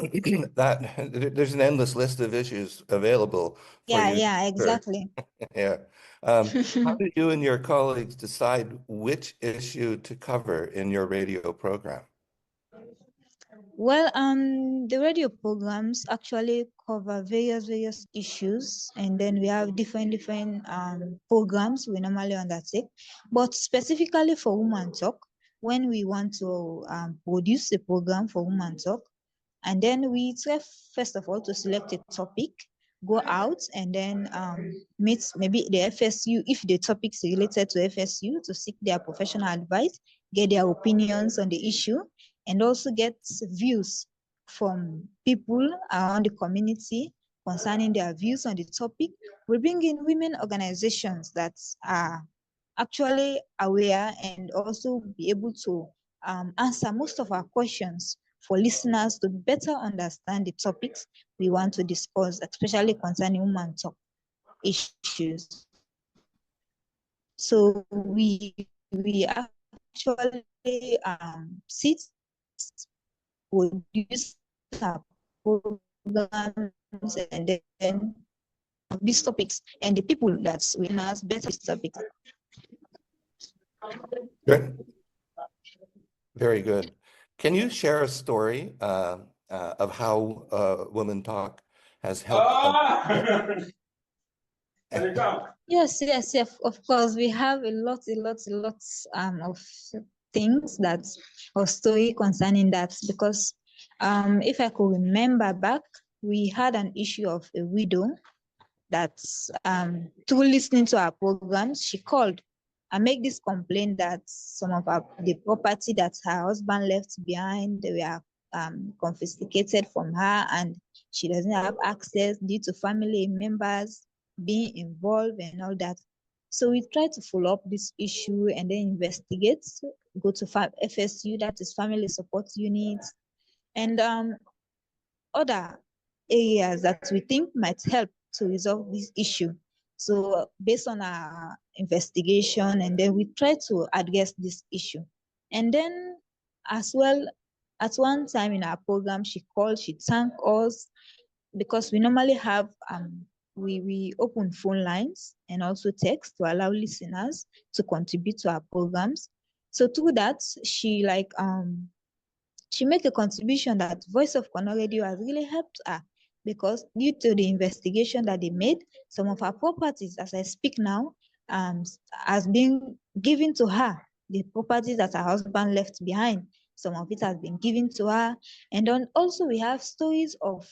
that? There's an endless list of issues available for you. Yeah, exactly. Yeah. How did you and your colleagues decide which issue to cover in your radio program? Well, the radio programs actually cover various issues, and then we have different programs we normally undertake. But specifically for Woman Talk, when we want to produce a program for Woman Talk, and then we try first of all to select a topic, go out and then meet maybe the FSU, if the topic is related to FSU, to seek their professional advice, get their opinions on the issue, and also get views from people around the community concerning their views on the topic. We bring in women organizations that are actually aware and also be able to answer most of our questions for listeners to better understand the topics we want to discuss, especially concerning Woman Talk issues. So we actually sit, produce our programs, and then these topics and the people that we know better these topics. Good. Very good. Can you share a story of how Women Talk has helped? Yes, of course. We have a lot of things that, or story concerning that, because if I could remember back, we had an issue of a widow that through listening to our programs, she called and make this complaint that some of the property that her husband left behind, they were confiscated from her, and she doesn't have access due to family members being involved and all that. So we try to follow up this issue and then investigate, go to FSU, that is Family Support Unit, and other areas that we think might help to resolve this issue. So based on our investigation, and then we try to address this issue. And then as well, at one time in our program, she called, she thanked us, because we normally have we open phone lines and also text to allow listeners to contribute to our programs. So through that, she made a contribution that Voice of Kono Radio has really helped her, because due to the investigation that they made, some of her properties, as I speak now, has been given to her. The properties that her husband left behind, some of it has been given to her. And then also we have stories of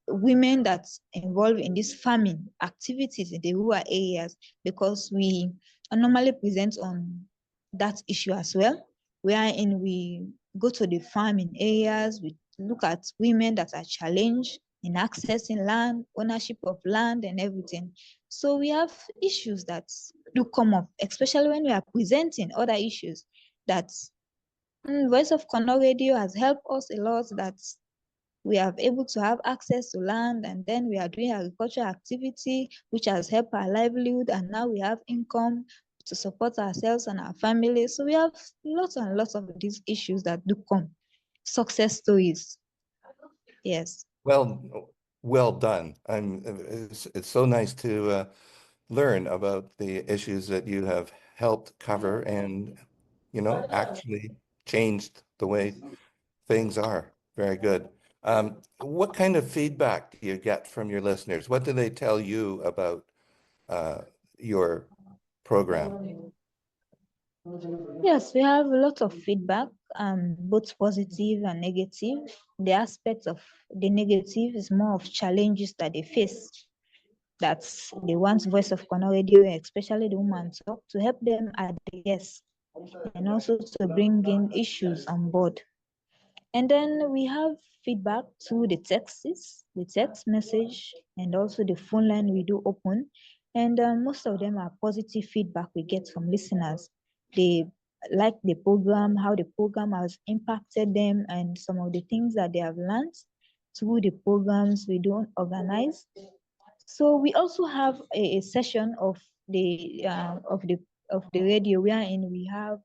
women that's involved in these farming activities in the rural areas, because we normally present on that issue as well, wherein we go to the farming areas, we look at women that are challenged in accessing land, ownership of land and everything. So we have issues that do come up, especially when we are presenting other issues that Voice of Kono Radio has helped us a lot, that we are able to have access to land, and then we are doing agricultural activity, which has helped our livelihood, and now we have income to support ourselves and our families. So we have lots and lots of these issues that do come. Success stories. Yes. Well done. It's so nice to learn about the issues that you have helped cover and, actually changed the way things are. Very good. What kind of feedback do you get from your listeners? What do they tell you about your program? Yes, we have a lot of feedback, both positive and negative. The aspect of the negative is more of challenges that they face. That's they want Voice of Kono Radio, especially the woman talk, to help them address and also to bring in issues on board. And then we have feedback through the text message, and also the phone line we do open. And most of them are positive feedback we get from listeners. They like the program, how the program has impacted them, and some of the things that they have learned through the programs we do organize. So we also have a session of the radio, wherein we have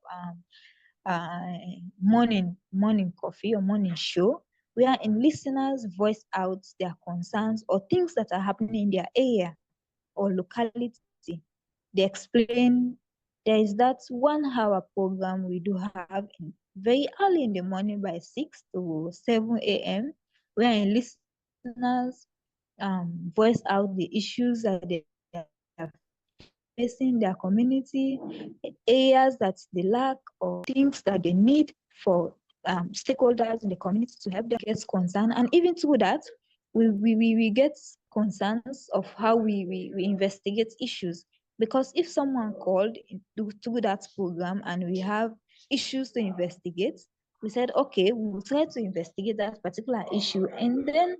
morning coffee or morning show, wherein listeners voice out their concerns or things that are happening in their area or locality. They explain. There is that 1 hour program we do have very early in the morning by 6 to 7 a.m., wherein listeners voice out the issues that they are facing their community, areas that they lack, or things that they need for stakeholders in the community to help them get concerned. And even through that, we get concerns of how we investigate issues. Because if someone called through that program and we have issues to investigate, we said, okay, we will try to investigate that particular issue, and then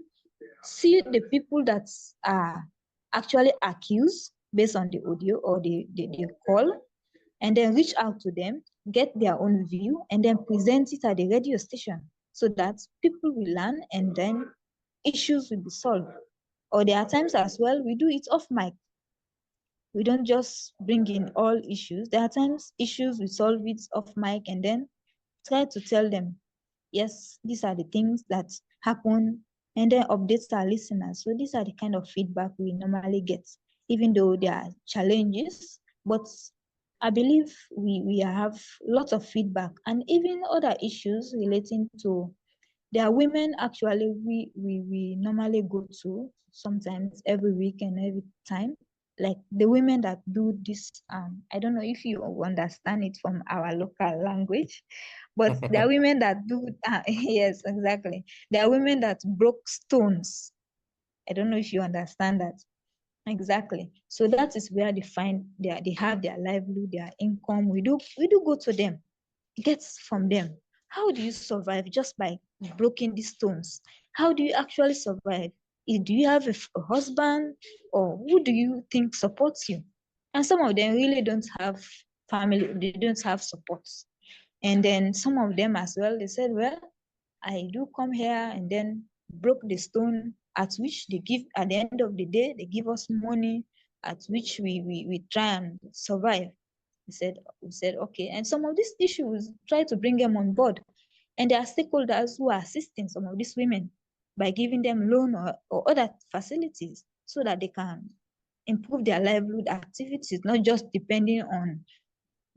see the people that are actually accused based on the audio or the call, and then reach out to them, get their own view, and then present it at the radio station so that people will learn, and then issues will be solved. Or there are times as well we do it off mic. We don't just bring in all issues. There are times issues we solve it off mic, and then try to tell them, yes, these are the things that happen, and then update our listeners. So these are the kind of feedback we normally get, even though there are challenges, but I believe we have lots of feedback, and even other issues relating to, there are women actually we normally go to sometimes every week and every time, like the women that do this, I don't know if you understand it from our local language, but there are women that do, yes, exactly. There are women that broke stones. I don't know if you understand that. Exactly. So that is where they have their livelihood, their income. We do go to them, get from them. How do you survive just by breaking these stones? How do you actually survive? Do you have a husband, or who do you think supports you? And some of them really don't have family, they don't have support. And then some of them as well, they said, well, I do come here and then broke the stone, at which they give, at the end of the day, they give us money, at which we try and survive. We said, okay. And some of these issues, try to bring them on board. And there are stakeholders who are assisting some of these women. by giving them loan or other facilities so that they can improve their livelihood activities, not just depending on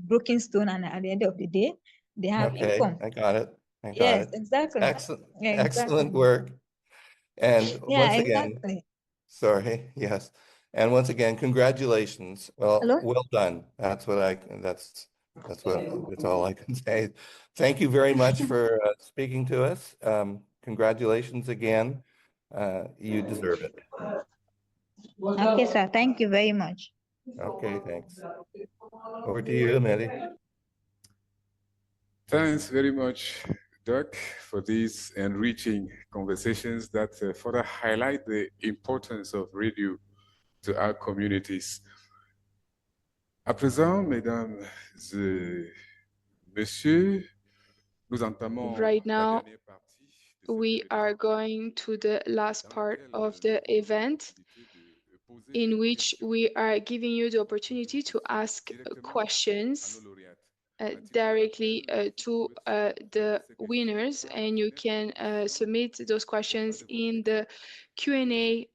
broken stone, and at the end of the day, they have Okay, income. I got it. I got Yes, it. exactly. Excellent, Yeah, excellent exactly. work. And Yeah, once again, exactly. sorry, yes. And once again, congratulations. Well, Hello? well done. That's all I can say. Thank you very much for speaking to us. Congratulations again. You deserve it. Okay, sir. Thank you very much. Okay, thanks. Over to you, Mehdi. Thanks very much, Doc, for these enriching conversations that further highlight the importance of radio to our communities. À présent, mesdames et messieurs, nous entamons Right la now, dernière partie we are going to the last part of the event, in which we are giving you the opportunity to ask questions directly to the winners, and you can submit those questions in the Q&A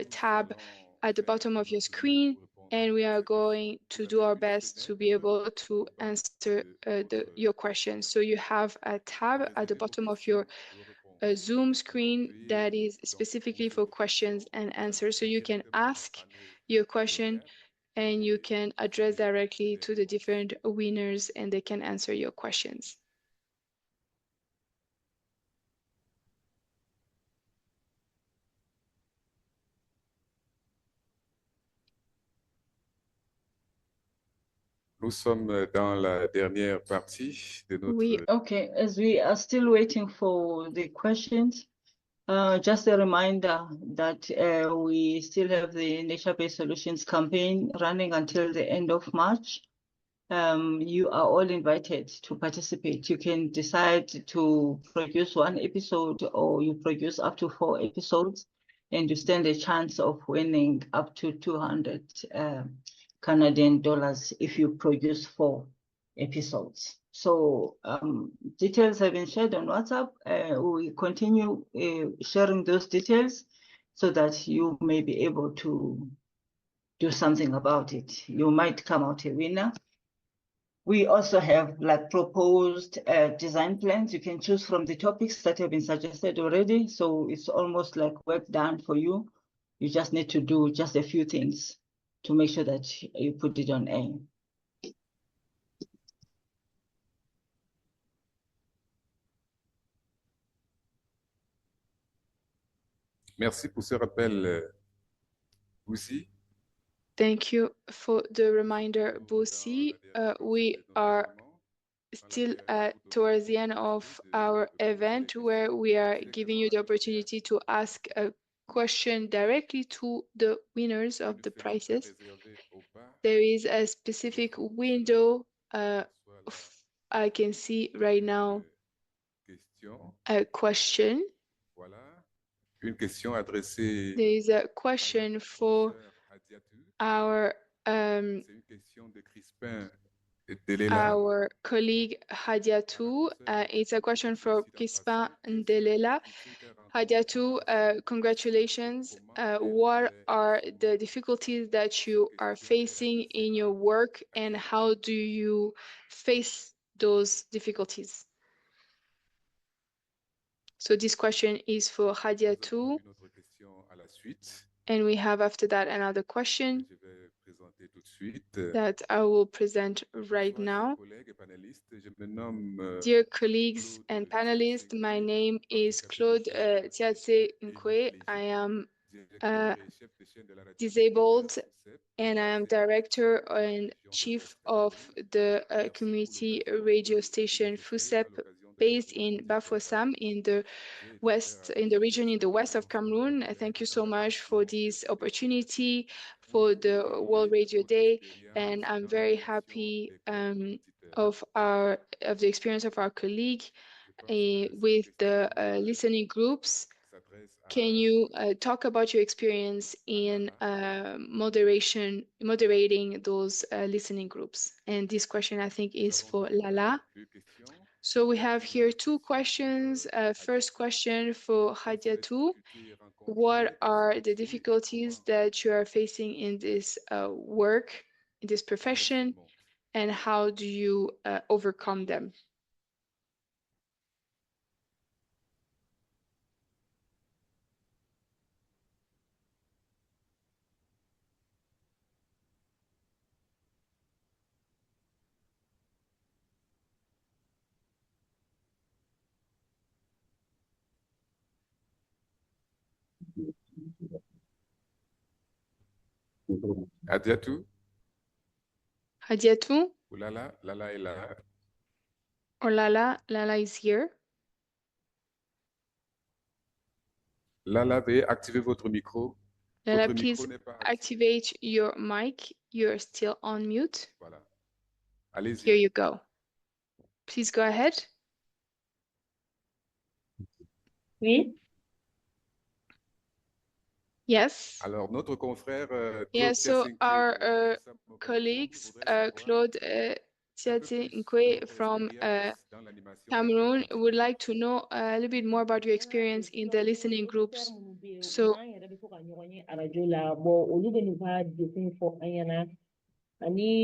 tab at the bottom of your screen, and we are going to do our best to be able to answer your questions. So you have a tab at the bottom of your Zoom screen that is specifically for questions and answers. So you can ask your question and you can address directly to the different winners and they can answer your questions. Nous sommes dans la dernière partie de notre... Okay, as we are still waiting for the questions, just a reminder that we still have the nature-based solutions campaign running until the end of March. You are all invited to participate. You can decide to produce one episode or you produce up to 4 episodes, and you stand a chance of winning up to 200 Canadian dollars if you produce 4 episodes. So details have been shared on WhatsApp. We continue sharing those details so that you may be able to do something about it. You might come out a winner. We also have like proposed design plans. You can choose from the topics that have been suggested already. So it's almost like work done for you. You just need to do just a few things to make sure that you put it on air. Merci pour ce rappel, Boussi. Thank you for the reminder, Boussi. We are still towards the end of our event where we are giving you the opportunity to ask a question directly to the winners of the prizes. There is a specific window I can see right now a question. Une question adressée There is a question for our colleague Hadiatou. It's a question for Crispin Ndelela. Hadiatou, congratulations. What are the difficulties that you are facing in your work and how do you face those difficulties? So this question is for Hadiatou. And we have after that another question that I will present right now. Dear colleagues and panelists, my name is Claude Tiatse Nkwe. I am disabled and I am director and chief of the community radio station FUSEP based in Bafoussam in the region in the west of Cameroon. Thank you so much for this opportunity for the World Radio Day, and I'm very happy of the experience of our colleague with the listening groups. Can you talk about your experience in moderating those listening groups? And this question, I think, is for Lala. So we have here two questions. First question for Hadiatou. What are the difficulties that you are facing in this work, in this profession, and how do you overcome them? Adiatou? Hadiatou? Lala, Lala est là. Or Lala? Lala is here. Lala, veuillez activer votre micro. Lala, Votre please micro n'est pas activate your mic. You're still on mute. Voilà. Allez-y. Here you go. Please go ahead. Oui. Yes. Alors, notre confrère Yeah, Claude so Tiasinque our de colleagues, Claude Tiatinque from Cameroon, would like to know a little bit more about your experience in the listening groups. So, ani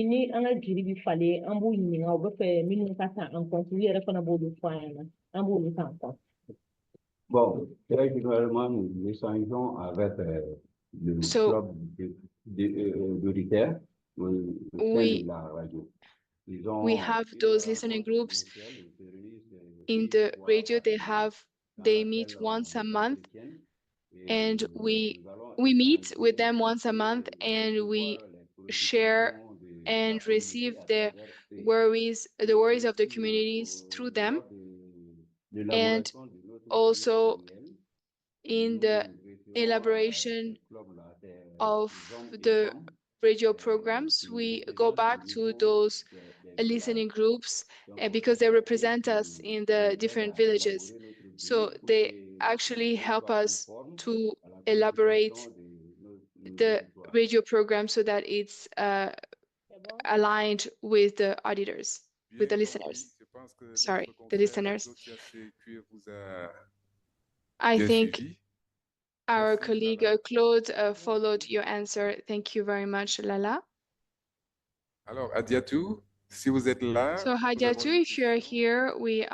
ni an ka jiri bi falen an b'u ɲininka u bɛ fɛ minnu ka taa an kɔnti u yɛrɛ fana b'olu fɔ an ɲɛna an b'olu ta an kɔnti. Bon, très généralement, nous échangeons avec le club d'auditeur au sein de la radio. We have those listening groups in the radio. They meet once a month, and we meet with them once a month, and we share and receive the worries of the communities through them, and also in the elaboration of the radio programs, we go back to those listening groups because they represent us in the different villages. So they actually help us to elaborate the radio program so that it's aligned with the auditors, with the listeners. Sorry, the listeners. I think our colleague Claude followed your answer. Thank you very much, Lala. Alors, Hadiatou, si vous êtes là, so Hadiatou, if you're here, we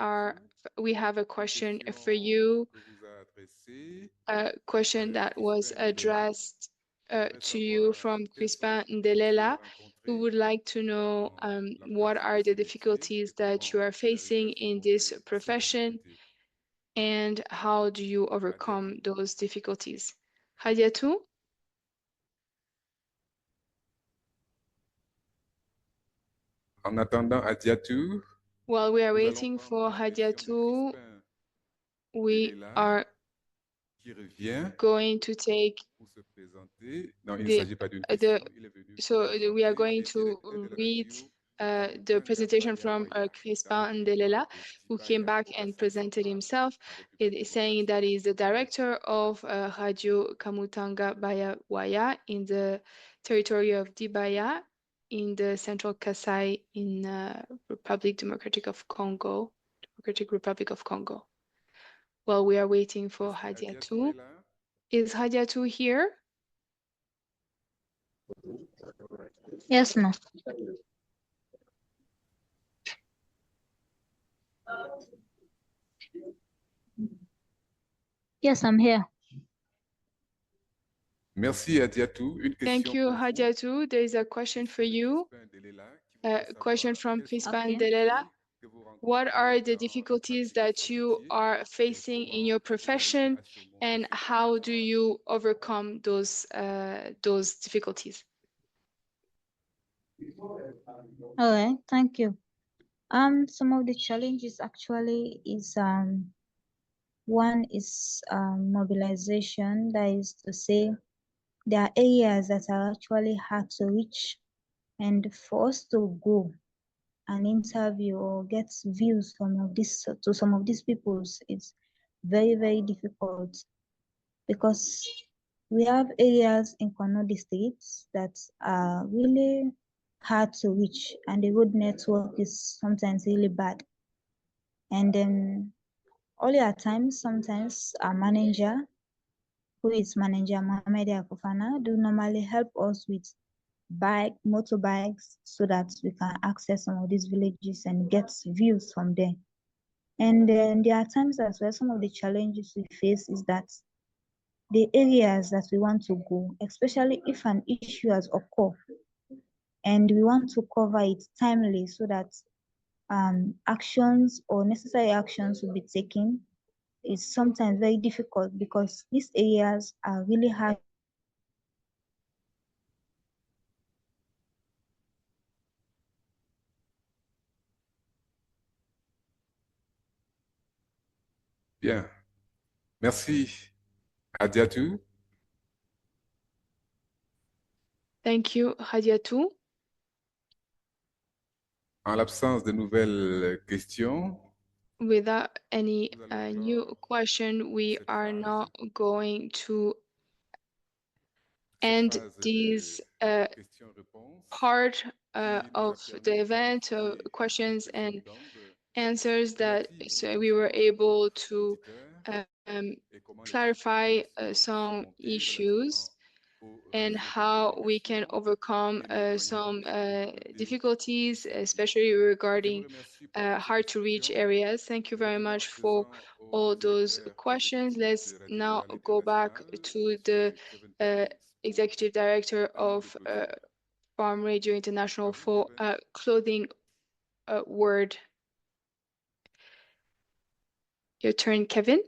have a question for you. A question that was addressed to you from Crispin Ndelela, who would like to know what are the difficulties that you are facing in this profession and how do you overcome those difficulties? Hadiatou? En attendant Hadiatou, while we are waiting for Hadiatou, we are going to take we are going to read the presentation from Crispin Ndelela, who came back and presented himself. It is saying that he is the director of Radio Kamutanga Baya Waya in the territory of Dibaya in the central Kasai in Democratic Republic of Congo. While we are waiting for Hadiatou. Is Hadiatou here? Yes, ma'am. Yes, I'm here. Merci, Hadiatou. Thank you, Hadiatou. There is a question for you. A question from Crispin Ndelela. What are the difficulties that you are facing in your profession, and how do you overcome those difficulties? All right, thank you. Some of the challenges actually is one is mobilization. That is to say, there are areas that are actually hard to reach, and for us to go and interview or get views from some of these peoples, it's very, very difficult because we have areas in Kono districts that are really hard to reach, and the road network is sometimes really bad. And then only at times, sometimes our manager, who is Manager Mohamed Akofana, do normally help us with motorbikes so that we can access some of these villages and get views from there. And then there are times as well, some of the challenges we face is that the areas that we want to go, especially if an issue has occurred, and we want to cover it timely so that actions or necessary actions will be taken, is sometimes very difficult because these areas are really hard. Bien. Merci, Hadiatou. Thank you, Hadiatou. En l'absence de nouvelles questions, Without any new question, we are now going to end this part of the event, questions and answers, that so we were able to clarify some issues and how we can overcome some difficulties, especially regarding hard to reach areas. Thank you very much for all those questions. Let's now go back to the Executive Director of Farm Radio International for a closing word. Your turn, Kevin.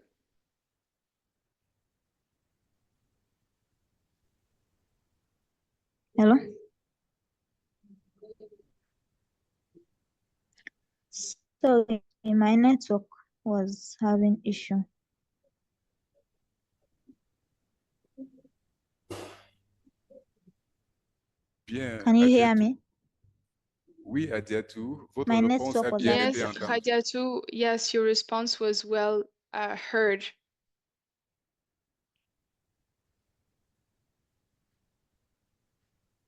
Hello? Sorry, my network was having issue. bien. Can you hear me? Oui, Hadiatou, votre My réponse network a was bien having été Yes, entendue. Hadiatou, yes, your response was well heard.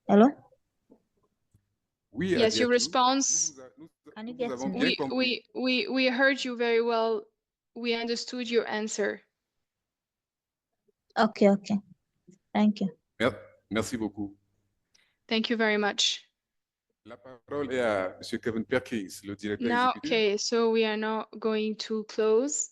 Hello? Oui, Yes, your Hadiatou, response, Can you nous get avons me? bien compris. we heard you very well. We understood your answer. Okay. Thank you. Merci beaucoup. Thank you very much. La parole est à M. Kevin Perkins, le directeur Now, exécutif. okay, so we are now going to close.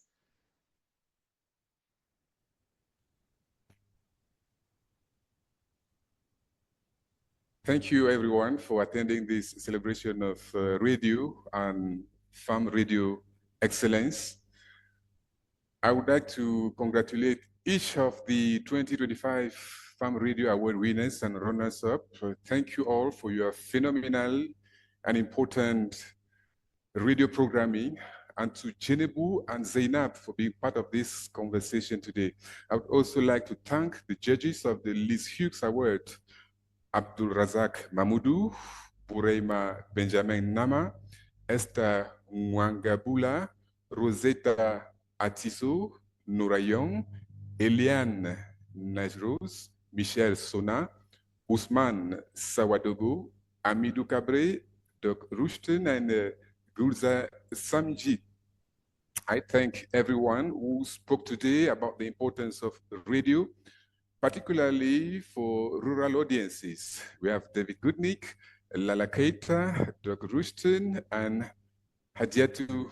Thank you, everyone, for attending this celebration of radio and farm radio excellence. I would like to congratulate each of the 2025 Farm Radio Award winners and runners-up. Thank you all for your phenomenal and important radio programming, and to Jenebu and Zainab for being part of this conversation today. I would also like to thank the judges of the Liz Hughes Award, Abdul Razak Mamoudou, Bureima Benjamin Nama, Esther Mwangabula, Rosetta Atiso, Nourayon, Eliane Najros, Michel Sona, Ousmane Sawadogo, Amidou Kabre, Doc Rushton, and Gulza Samjit. I thank everyone who spoke today about the importance of radio, particularly for rural audiences. We have David Goodnick, Lala Keita, Doc Rushton, and Hadiatou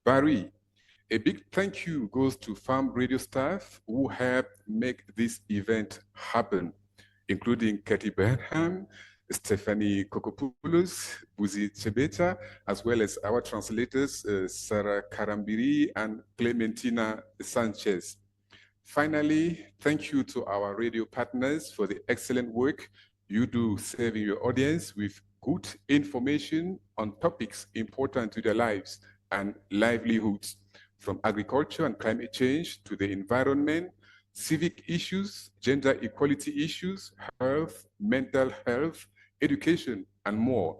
Bari. A big thank you goes to farm radio staff who helped make this event happen, including Katie Burnham, Stephanie Kokopoulos, Buzi Chebeta, as well as our translators, Sarah Karambiri and Clementina Sanchez. Finally, thank you to our radio partners for the excellent work you do serving your audience with good information on topics important to their lives and livelihoods, from agriculture and climate change to the environment, civic issues, gender equality issues, health, mental health, education, and more.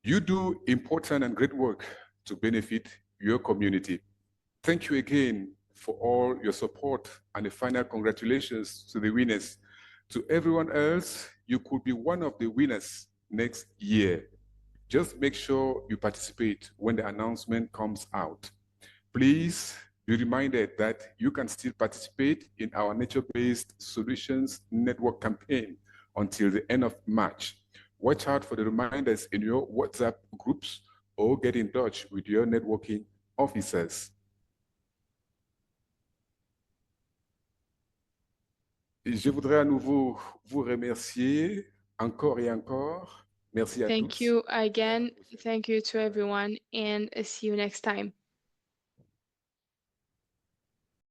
You do important and great work to benefit your community. Thank you again for all your support, and a final congratulations to the winners. To everyone else, you could be one of the winners next year. Just make sure you participate when the announcement comes out. Please be reminded that you can still participate in our nature-based solutions network campaign until the end of March. Watch out for the reminders in your WhatsApp groups or get in touch with your networking officers. Je voudrais à nouveau vous remercier encore et encore. Merci à tous. Thank you again. Thank you to everyone, and see you next time.